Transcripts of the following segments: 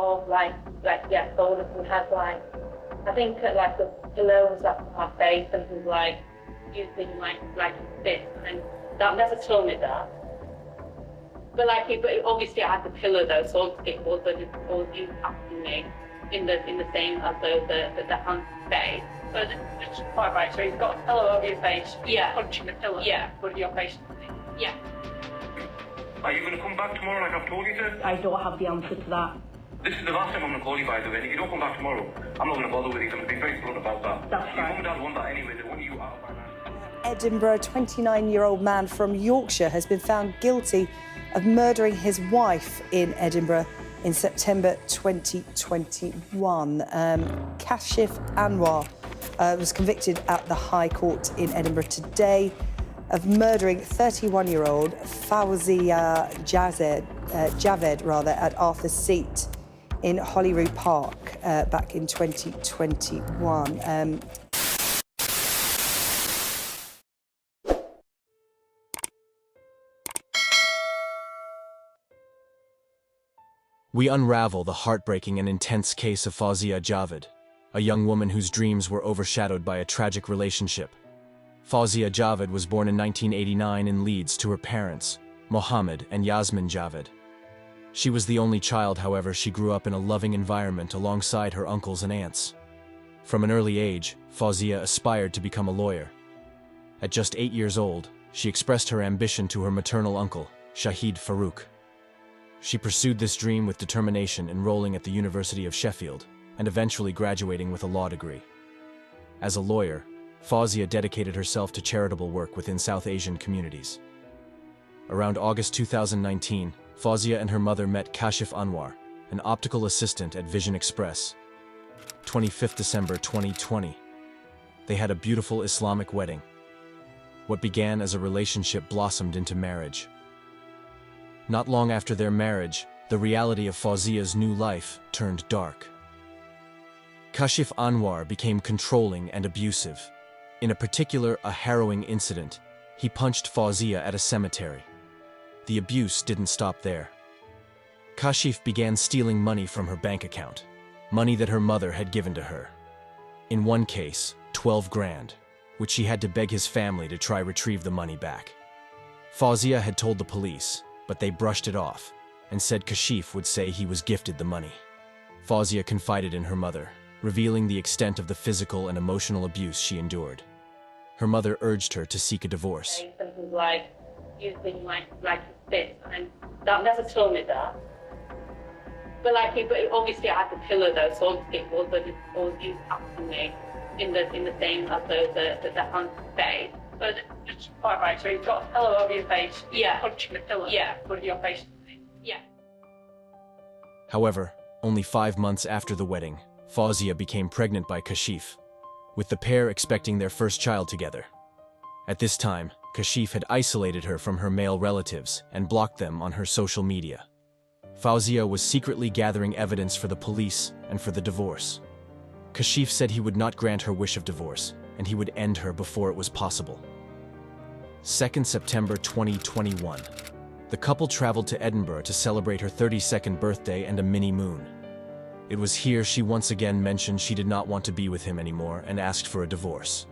of yeah, sold and had I think like the pillow was up to my face and was using this, and that never told me that. But obviously I had the pillow though, so it wasn't impacting me in the same as the hand face. So just quite right. So you've got a pillow over your face. Yeah. Punching the pillow. Yeah. Put your face. Yeah. Are you going to come back tomorrow like I've told you to? I don't have the answer to that. This is the last time I'm going to call you, by the way. If you don't come back tomorrow, I'm not going to bother with you. I'm going to be very blunt about that. That's Your fine. mum and dad want that anyway. They want you out of my life. Edinburgh, a 29-year-old man from Yorkshire has been found guilty of murdering his wife in Edinburgh in September 2021. Kashif Anwar was convicted at the High Court in Edinburgh today of murdering 31-year-old Fawziyah Javed at Arthur's Seat in Holyrood Park back in 2021. We unravel the heartbreaking and intense case of Fawziyah Javed, a young woman whose dreams were overshadowed by a tragic relationship. Fawziyah Javed was born in 1989 in Leeds to her parents, Mohammed and Yasmin Javed. She was the only child, however. She grew up in a loving environment alongside her uncles and aunts. From an early age, Fawziyah aspired to become a lawyer. At just 8 years old, she expressed her ambition to her maternal uncle, Shahid Farouk. She pursued this dream with determination, enrolling at the University of Sheffield and eventually graduating with a law degree. As a lawyer, Fawziyah dedicated herself to charitable work within South Asian communities. Around August 2019, Fawziyah and her mother met Kashif Anwar, an optical assistant at Vision Express. 25th December 2020. They had a beautiful Islamic wedding. What began as a relationship blossomed into marriage. Not long after their marriage, the reality of Fawziyah's new life turned dark. Kashif Anwar became controlling and abusive. In a harrowing incident, he punched Fawziyah at a cemetery. The abuse didn't stop there. Kashif began stealing money from her bank account, money that her mother had given to her. In one case, 12 grand, which she had to beg his family to try retrieve the money back. Fawziyah had told the police, but they brushed it off and said Kashif would say he was gifted the money. Fawziyah confided in her mother, revealing the extent of the physical and emotional abuse she endured. Her mother urged her to seek a divorce. And was using this, and that never told me that. But obviously I had the pillow though, so it wasn't impacting me in the same as the hand face. So just quite right. So you've got a pillow over your face. Yeah. Punching the pillow. Yeah. Put your face. Yeah. However, only 5 months after the wedding, Fawziyah became pregnant by Kashif, with the pair expecting their first child together. At this time, Kashif had isolated her from her male relatives and blocked them on her social media. Fawziyah was secretly gathering evidence for the police and for the divorce. Kashif said he would not grant her wish of divorce, and he would end her before it was possible. 2nd September 2021. The couple traveled to Edinburgh to celebrate her 32nd birthday and a mini moon. It was here she once again mentioned she did not want to be with him anymore and asked for a divorce.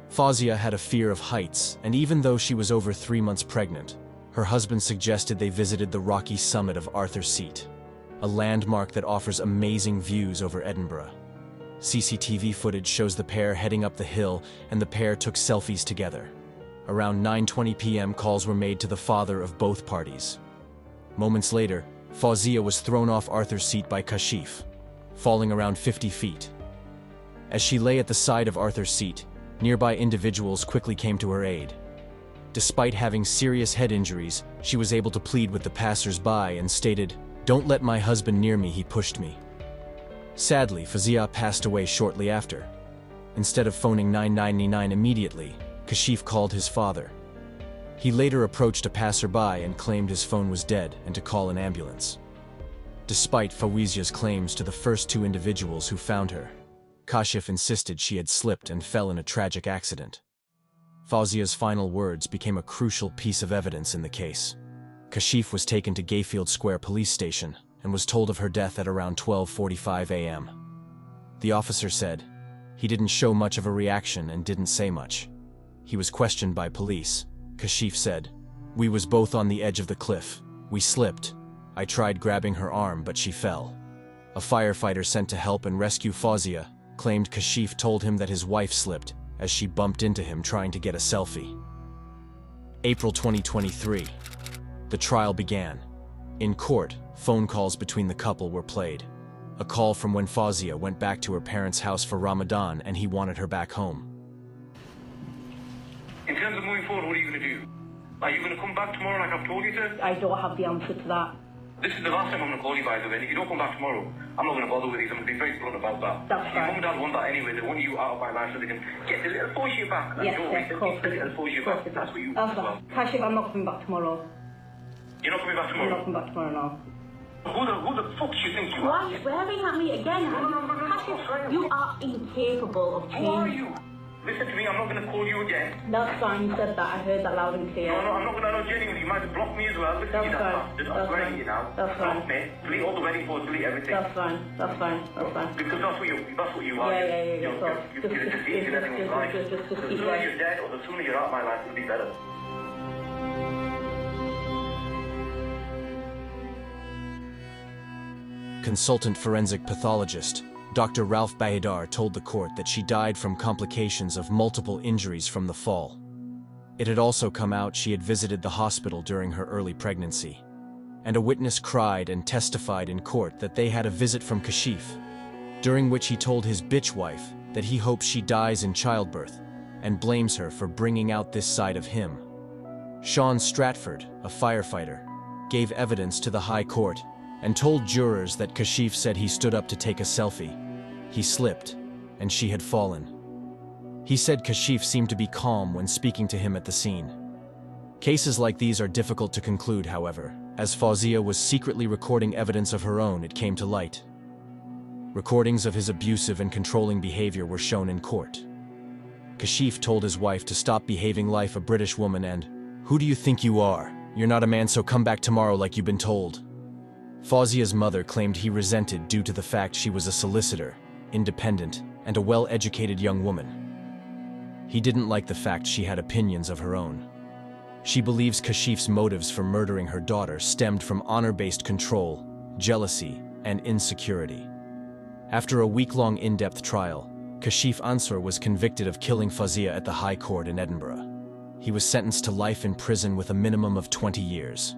Fawziyah had a fear of heights, and even though she was over 3 months pregnant, her husband suggested they visited the rocky summit of Arthur's Seat, a landmark that offers amazing views over Edinburgh. CCTV footage shows the pair heading up the hill, and the pair took selfies together. Around 9:20 p.m. calls were made to the father of both parties. Moments later, Fawziyah was thrown off Arthur's Seat by Kashif, falling around 50 feet. As she lay at the side of Arthur's Seat, nearby individuals quickly came to her aid. Despite having serious head injuries, she was able to plead with the passers-by and stated, "Don't let my husband near me, he pushed me." Sadly, Fawziyah passed away shortly after. Instead of phoning 999 immediately, Kashif called his father. He later approached a passerby and claimed his phone was dead and to call an ambulance. Despite Fawziyah's claims to the first 2 individuals who found her, Kashif insisted she had slipped and fell in a tragic accident. Fawziyah's final words became a crucial piece of evidence in the case. Kashif was taken to Gayfield Square police station and was told of her death at around 12:45 a.m. The officer said he didn't show much of a reaction and didn't say much. He was questioned by police. Kashif said, "We was both on the edge of the cliff. We slipped. I tried grabbing her arm, but she fell." A firefighter sent to help and rescue Fawziyah claimed Kashif told him that his wife slipped as she bumped into him trying to get a selfie. April 2023. The trial began. In court, phone calls between the couple were played. A call from when Fawziyah went back to her parents' house for Ramadan and he wanted her back home. In terms of moving forward, what are you going to do? Are you going to come back tomorrow like I've told you to? I don't have the answer to that. This is the last time I'm going to call you, by the way. And if you don't come back tomorrow, I'm not going to bother with you. I'm going to be very blunt about that. That's Your fine. mum and dad want that anyway. They want you out of my life so they can get the little Fawziyah back. And Yes, don't yes, of course. the little Fawziyah back. That's what you want as well. Kashif, I'm not coming back tomorrow. You're not coming back I'm tomorrow? not coming back tomorrow now. Who the fuck do you think you are? Why swearing at me again? Kashif, you are incapable of Who are change. you? Listen to me, I'm not going to call you again. That's fine, you said that. I heard that loud and clear. No, I'm not going to know genuinely. You might have blocked me as well. Listen to you, That's that fine. bastard. I'm That's swearing fine. to you now. That's fine. Block me. Delete all the wedding photos, delete everything. That's fine. That's fine. That's fine. Because that's what you are. Yeah. You're defeating everyone's life. The keep sooner going. you're dead or the sooner you're out of my life, it'll be better. Consultant forensic pathologist Dr. Ralph Bahidar told the court that she died from complications of multiple injuries from the fall. It had also come out she had visited the hospital during her early pregnancy. And a witness cried and testified in court that they had a visit from Kashif, during which he told his bitch wife that he hopes she dies in childbirth and blames her for bringing out this side of him. Sean Stratford, a firefighter, gave evidence to the High Court and told jurors that Kashif said he stood up to take a selfie. He slipped, and she had fallen. He said Kashif seemed to be calm when speaking to him at the scene. Cases like these are difficult to conclude, however, as Fawziyah was secretly recording evidence of her own. It came to light. Recordings of his abusive and controlling behavior were shown in court. Kashif told his wife to stop behaving like a British woman and, "Who do you think you are? You're not a man, so come back tomorrow like you've been told." Fawziyah's mother claimed he resented due to the fact she was a solicitor, independent, and a well-educated young woman. He didn't like the fact she had opinions of her own. She believes Kashif's motives for murdering her daughter stemmed from honor-based control, jealousy, and insecurity. After a week-long in-depth trial, Kashif Anwar was convicted of killing Fawziyah at the High Court in Edinburgh. He was sentenced to life in prison with a minimum of 20 years.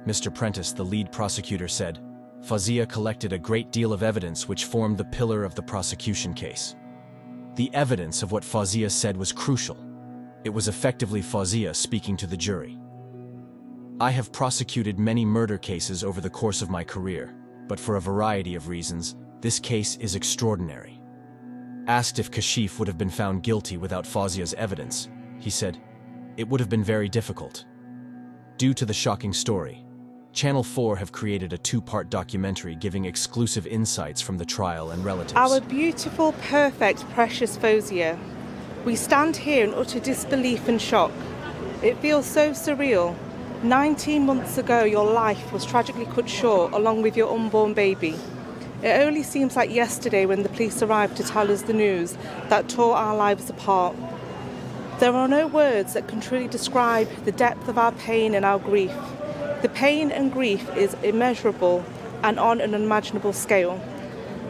Mr. Prentice, the lead prosecutor, said, "Fawziyah collected a great deal of evidence which formed the pillar of the prosecution case." The evidence of what Fawziyah said was crucial. It was effectively Fawziyah speaking to the jury. "I have prosecuted many murder cases over the course of my career, but for a variety of reasons, this case is extraordinary." Asked if Kashif would have been found guilty without Fawziyah's evidence, he said, "It would have been very difficult." Due to the shocking story, Channel 4 have created a 2-part documentary giving exclusive insights from the trial and relatives. Our beautiful, perfect, precious Fawziyah. We stand here in utter disbelief and shock. It feels so surreal. 19 months ago, your life was tragically cut short along with your unborn baby. It only seems like yesterday when the police arrived to tell us the news that tore our lives apart. There are no words that can truly describe the depth of our pain and our grief. The pain and grief is immeasurable and on an unimaginable scale.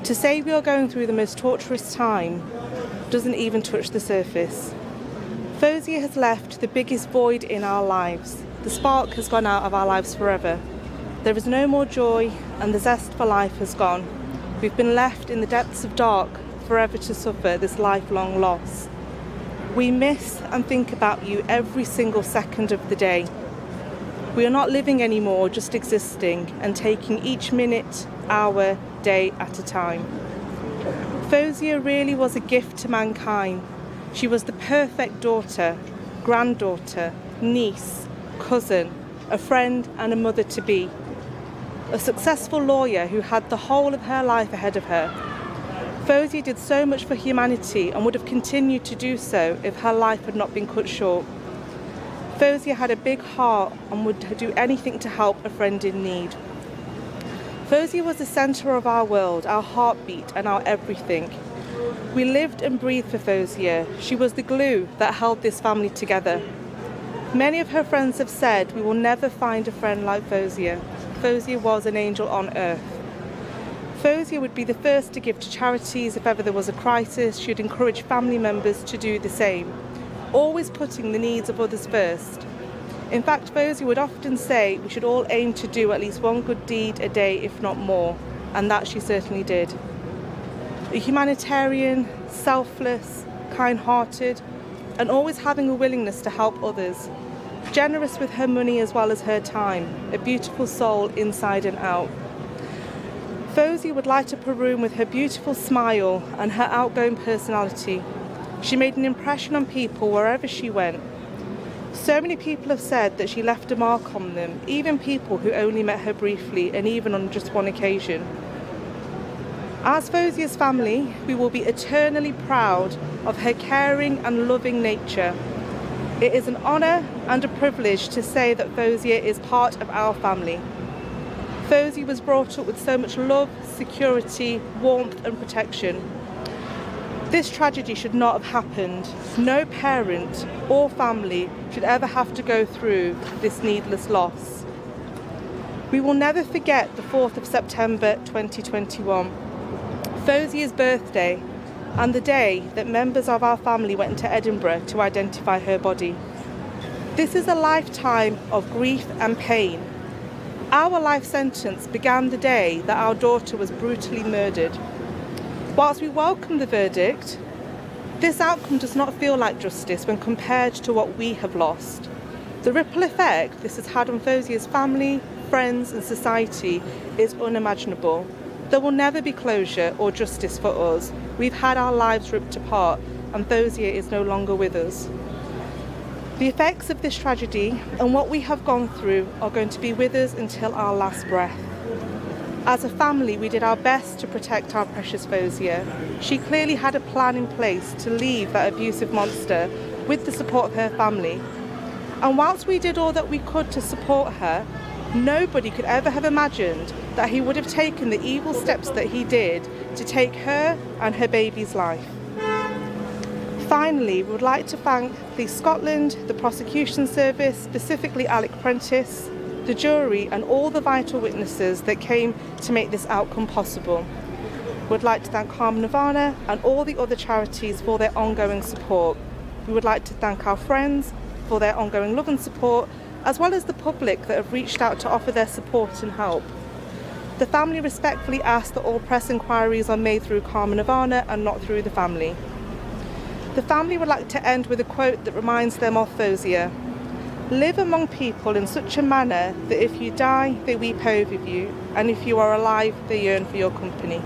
To say we are going through the most torturous time doesn't even touch the surface. Fawziyah has left the biggest void in our lives. The spark has gone out of our lives forever. There is no more joy and the zest for life has gone. We've been left in the depths of dark forever to suffer this lifelong loss. We miss and think about you every single second of the day. We are not living anymore, just existing and taking each minute, hour, day at a time. Fawziyah really was a gift to mankind. She was the perfect daughter, granddaughter, niece, cousin, a friend and a mother-to-be. A successful lawyer who had the whole of her life ahead of her. Fawziyah did so much for humanity and would have continued to do so if her life had not been cut short. Fawziyah had a big heart and would do anything to help a friend in need. Fawziyah was the centre of our world, our heartbeat and our everything. We lived and breathed for Fawziyah. She was the glue that held this family together. Many of her friends have said we will never find a friend like Fawziyah. Fawziyah was an angel on earth. Fawziyah would be the first to give to charities if ever there was a crisis. She would encourage family members to do the same, always putting the needs of others first. In fact, Fawziyah would often say we should all aim to do at least one good deed a day, if not more, and that she certainly did. A humanitarian, selfless, kind-hearted, and always having a willingness to help others. Generous with her money as well as her time, a beautiful soul inside and out. Fawziyah would light up a room with her beautiful smile and her outgoing personality. She made an impression on people wherever she went. So many people have said that she left a mark on them, even people who only met her briefly and even on just one occasion. As Fawziyah's family, we will be eternally proud of her caring and loving nature. It is an honour and a privilege to say that Fawziyah is part of our family. Fawziyah was brought up with so much love, security, warmth and protection. This tragedy should not have happened. No parent or family should ever have to go through this needless loss. We will never forget the 4th of September 2021, Fawziyah's birthday, and the day that members of our family went to Edinburgh to identify her body. This is a lifetime of grief and pain. Our life sentence began the day that our daughter was brutally murdered. Whilst we welcome the verdict, this outcome does not feel like justice when compared to what we have lost. The ripple effect this has had on Fawziyah's family, friends and society is unimaginable. There will never be closure or justice for us. We've had our lives ripped apart and Fawziyah is no longer with us. The effects of this tragedy and what we have gone through are going to be with us until our last breath. As a family, we did our best to protect our precious Fawziyah. She clearly had a plan in place to leave that abusive monster with the support of her family. And whilst we did all that we could to support her, nobody could ever have imagined that he would have taken the evil steps that he did to take her and her baby's life. Finally, we would like to thank Police Scotland, the Prosecution Service, specifically Alec Prentice, the jury and all the vital witnesses that came to make this outcome possible. We would like to thank Carmen Nirvana and all the other charities for their ongoing support. We would like to thank our friends for their ongoing love and support, as well as the public that have reached out to offer their support and help. The family respectfully ask that all press inquiries are made through Carmen Nirvana and not through the family. The family would like to end with a quote that reminds them of Fawziyah. Live among people in such a manner that if you die, they weep over you, and if you are alive, they yearn for your company.